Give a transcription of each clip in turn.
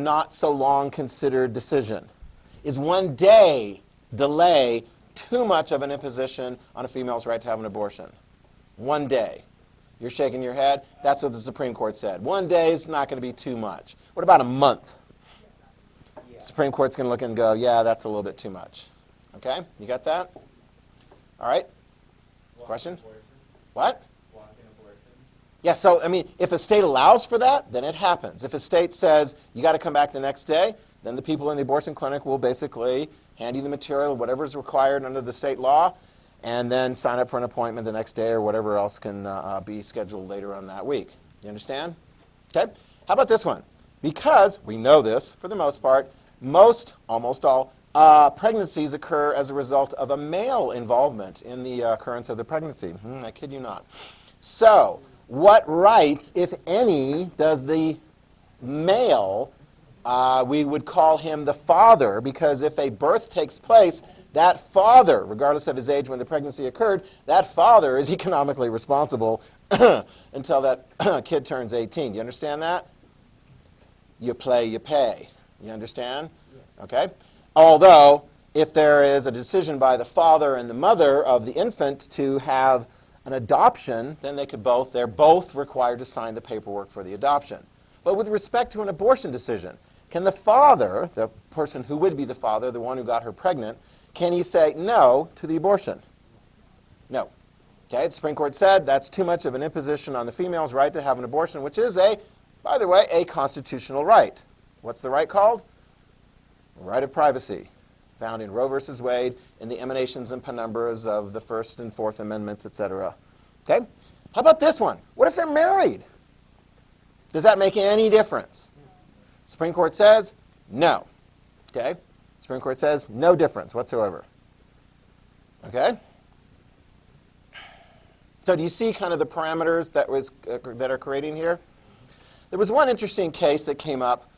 not so long considered decision? Is 1 day delay too much of an imposition on a female's right to have an abortion? 1 day. You're shaking your head? That's what the Supreme Court said. 1 day is not going to be too much. What about a month? Supreme Court's going to look and go, yeah, that's a little bit too much. Okay? You got that? All right? Question? What? Yeah, so, I mean, if a state allows for that, then it happens. If a state says, you got to come back the next day, then the people in the abortion clinic will basically hand you the material, whatever is required under the state law, and then sign up for an appointment the next day or whatever else can be scheduled later on that week. You understand? Okay? How about this one? Because, we know this for the most part, almost all, pregnancies occur as a result of a male involvement in the occurrence of the pregnancy. I kid you not. So, what rights, if any, does the male, we would call him the father, because if a birth takes place, that father, regardless of his age when the pregnancy occurred, that father is economically responsible until that kid turns 18. Do you understand that? You play, you pay. You understand? Okay? Although, if there is a decision by the father and the mother of the infant to have an adoption, then they're both required to sign the paperwork for the adoption. But with respect to an abortion decision, can the father, the person who would be the father, the one who got her pregnant, can he say no to the abortion? No. Okay, the Supreme Court said that's too much of an imposition on the female's right to have an abortion, which is, by the way, a constitutional right. What's the right called? The right of privacy, found in Roe versus Wade, in the emanations and penumbras of the First and Fourth Amendments, etc. Okay? How about this one? What if they're married? Does that make any difference? Supreme Court says no. Okay? Supreme Court says no difference whatsoever. Okay? So do you see kind of the parameters that are creating here? There was one interesting case that came up.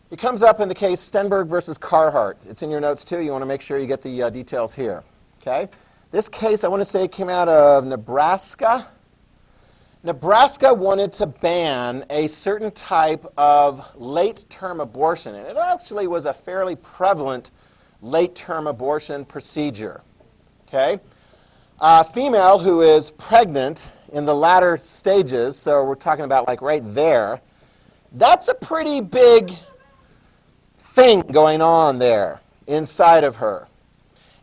It comes up in the case Stenberg versus Carhart. It's in your notes too. You want to make sure you get the details here. Okay? This case, I want to say, came out of Nebraska. Nebraska wanted to ban a certain type of late-term abortion, and it actually was a fairly prevalent late-term abortion procedure. Okay? A female who is pregnant in the latter stages, so we're talking about like right there, that's a pretty big thing going on there inside of her.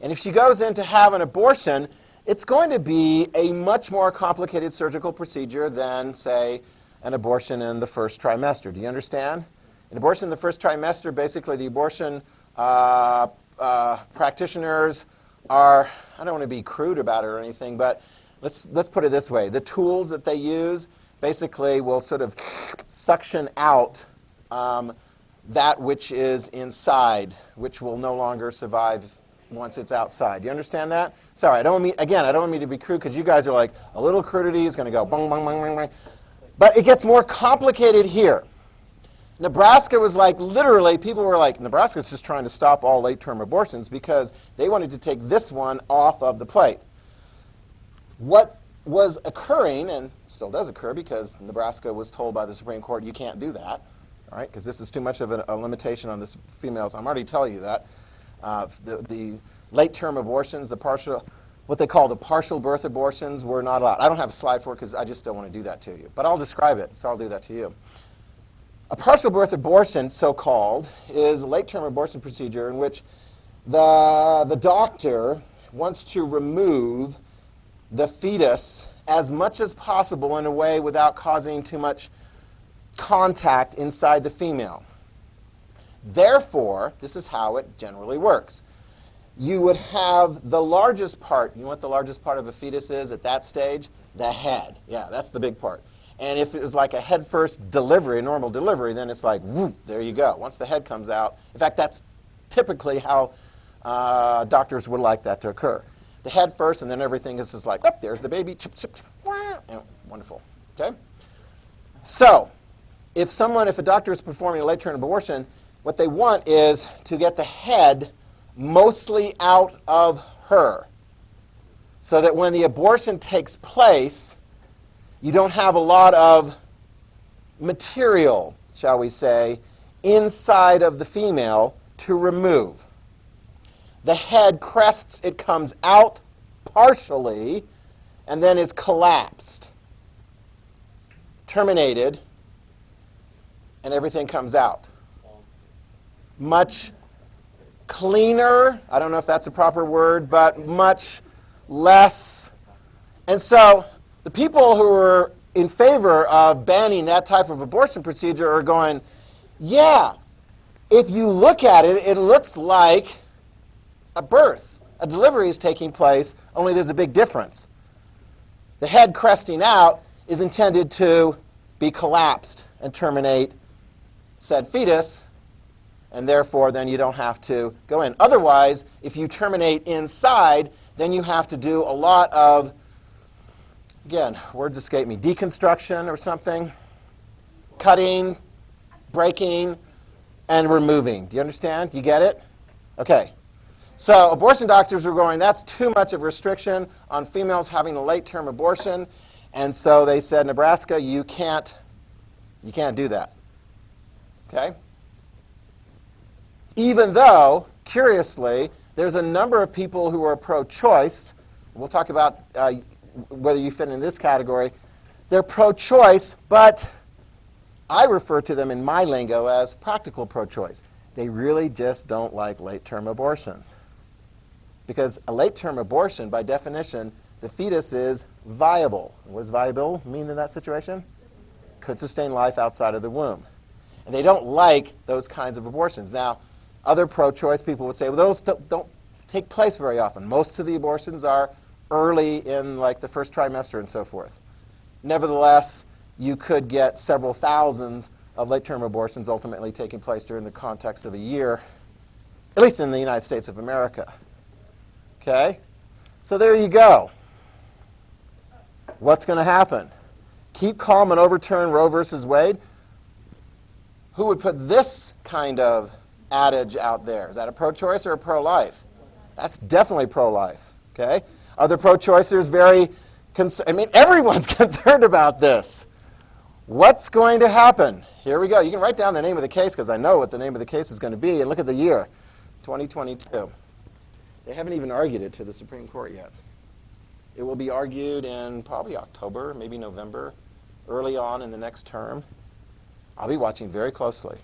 And if she goes in to have an abortion, it's going to be a much more complicated surgical procedure than, say, an abortion in the first trimester. Do you understand? An abortion in the first trimester, basically the abortion practitioners are, I don't want to be crude about it or anything, but let's put it this way. The tools that they use basically will sort of suction out that which is inside, which will no longer survive once it's outside. You understand that? Sorry, I don't want me to be crude, because you guys are like, a little crudity is going to go bang, bang, bang, bang, bang. But it gets more complicated here. Nebraska was like, literally, people were like, Nebraska's just trying to stop all late-term abortions because they wanted to take this one off of the plate. What was occurring, and still does occur because Nebraska was told by the Supreme Court, you can't do that, all right, because this is too much of a limitation on this females. I'm already telling you that. The late-term abortions, what they call the partial birth abortions, were not allowed. I don't have a slide for it because I just don't want to do that to you. But I'll describe it, so I'll do that to you. A partial birth abortion, so-called, is a late-term abortion procedure in which the doctor wants to remove the fetus as much as possible in a way without causing too much contact inside the female. Therefore, this is how it generally works. You would have the largest part. You know what the largest part of a fetus is at that stage? The head. Yeah, that's the big part. And if it was like a head-first delivery, a normal delivery, then it's like, whoop, there you go. Once the head comes out, in fact, that's typically how doctors would like that to occur. The head first, and then everything is just like, whoop, there's the baby, chip, chip, and wonderful. Okay? So, if a doctor is performing a late-term abortion, what they want is to get the head mostly out of her, so that when the abortion takes place, you don't have a lot of material, shall we say, inside of the female to remove. The head crests, it comes out partially, and then is collapsed, terminated, and everything comes out. Much cleaner, I don't know if that's a proper word, but much less. And so the people who are in favor of banning that type of abortion procedure are going, yeah, if you look at it, it looks like a birth. A delivery is taking place, only there's a big difference. The head cresting out is intended to be collapsed and terminate said fetus, and therefore then you don't have to go in. Otherwise, if you terminate inside, then you have to do a lot of, again, words escape me, deconstruction or something, cutting, breaking, and removing. Do you understand? Do you get it? Okay. So abortion doctors were going, that's too much of a restriction on females having a late-term abortion, and so they said, Nebraska, you can't do that. Okay? Even though, curiously, there's a number of people who are pro-choice. We'll talk about whether you fit in this category. They're pro-choice, but I refer to them in my lingo as practical pro-choice. They really just don't like late-term abortions. Because a late-term abortion, by definition, the fetus is viable. What does viable mean in that situation? Could sustain life outside of the womb. And they don't like those kinds of abortions. Now, other pro-choice people would say, well, those don't take place very often. Most of the abortions are early in like the first trimester and so forth. Nevertheless, you could get several thousands of late-term abortions ultimately taking place during the context of a year, at least in the United States of America. Okay? So there you go. What's going to happen? Keep calm and overturn Roe versus Wade? Who would put this kind of adage out there? Is that a pro-choice or a pro-life? That's definitely pro-life. Okay? Other pro-choicers very everyone's concerned about this. What's going to happen? Here we go. You can write down the name of the case because I know what the name of the case is going to be. And look at the year, 2022. They haven't even argued it to the Supreme Court yet. It will be argued in probably October, maybe November, early on in the next term. I'll be watching very closely.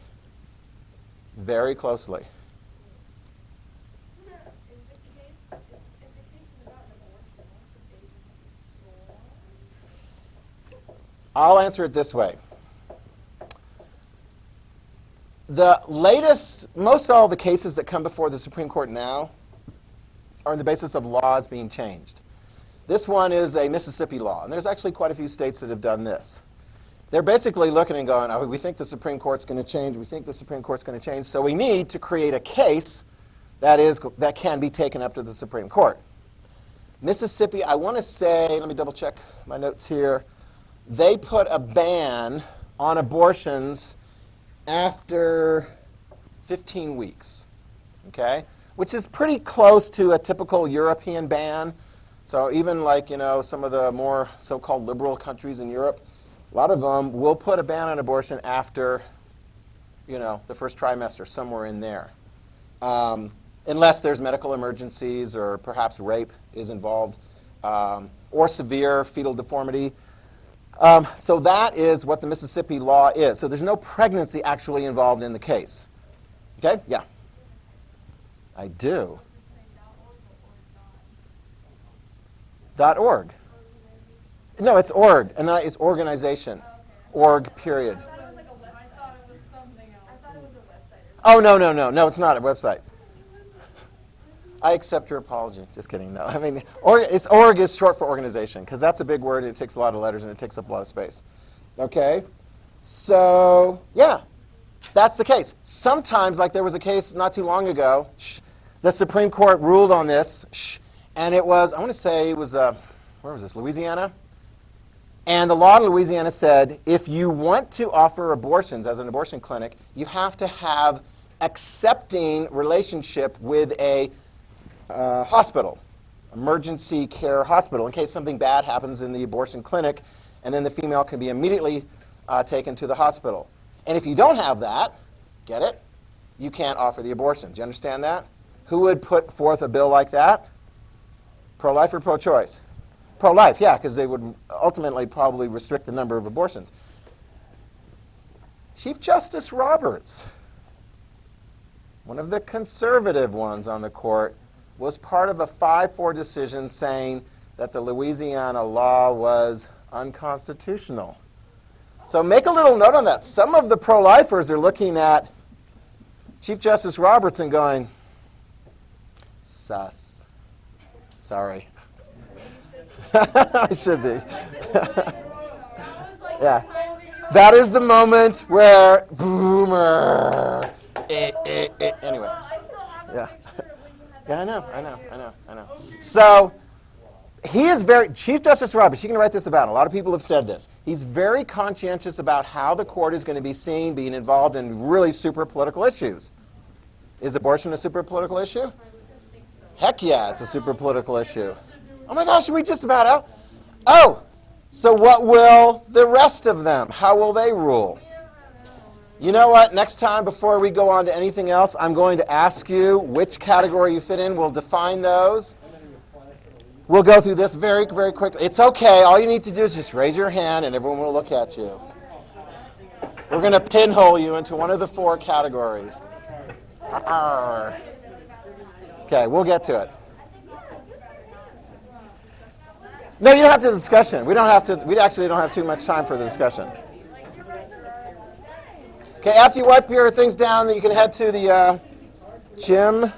Very closely. I'll answer it this way. The latest, most all the cases that come before the Supreme Court now are on the basis of laws being changed. This one is a Mississippi law, and there's actually quite a few states that have done this. They're basically looking and going, oh, we think the Supreme Court's going to change, we think the Supreme Court's going to change, so we need to create a case that can be taken up to the Supreme Court. Mississippi, I want to say, let me double check my notes here, they put a ban on abortions after 15 weeks, okay? Which is pretty close to a typical European ban. So even like, some of the more so-called liberal countries in Europe, a lot of them will put a ban on abortion after, the first trimester, somewhere in there. Unless there's medical emergencies or perhaps rape is involved, or severe fetal deformity. So that is what the Mississippi law is. So there's no pregnancy actually involved in the case. Okay? Yeah. I do. .org. No, it's org, and that is organization. Org, period. Oh, no, it's not a website. I accept your apology. Just kidding, no. Org is short for organization, because that's a big word, and it takes a lot of letters, and it takes up a lot of space. Okay? So, yeah, that's the case. Sometimes, like there was a case not too long ago, the Supreme Court ruled on this, and it was, I want to say it was, where was this, Louisiana? And the law in Louisiana said, if you want to offer abortions as an abortion clinic, you have to have accepting relationship with a hospital, emergency care hospital, in case something bad happens in the abortion clinic, and then the female can be immediately taken to the hospital. And if you don't have that, Get it? You can't offer the abortion. Do you understand that? Who would put forth a bill like that? Pro-life or pro-choice? Pro-life, yeah, because they would ultimately probably restrict the number of abortions. Chief Justice Roberts, one of the conservative ones on the court, was part of a 5-4 decision saying that the Louisiana law was unconstitutional. So make a little note on that. Some of the pro-lifers are looking at Chief Justice Roberts and going, sus. Sorry. I should be. Yeah. That is the moment where, boomer. Anyway. Yeah. Yeah, I know. So, Chief Justice Roberts, you can write this about him. A lot of people have said this. He's very conscientious about how the court is going to be seen being involved in really super political issues. Is abortion a super political issue? Heck yeah, it's a super political issue. Oh my gosh, are we just about out? Oh, so what will the rest of them, how will they rule? You know what? Next time, before we go on to anything else, I'm going to ask you which category you fit in. We'll define those. We'll go through this very, very quickly. It's okay. All you need to do is just raise your hand and everyone will look at you. We're going to pinhole you into one of the 4 categories. Okay, we'll get to it. No, you don't have to discussion. We actually don't have too much time for the discussion. Okay, after you wipe your things down, you can head to the gym.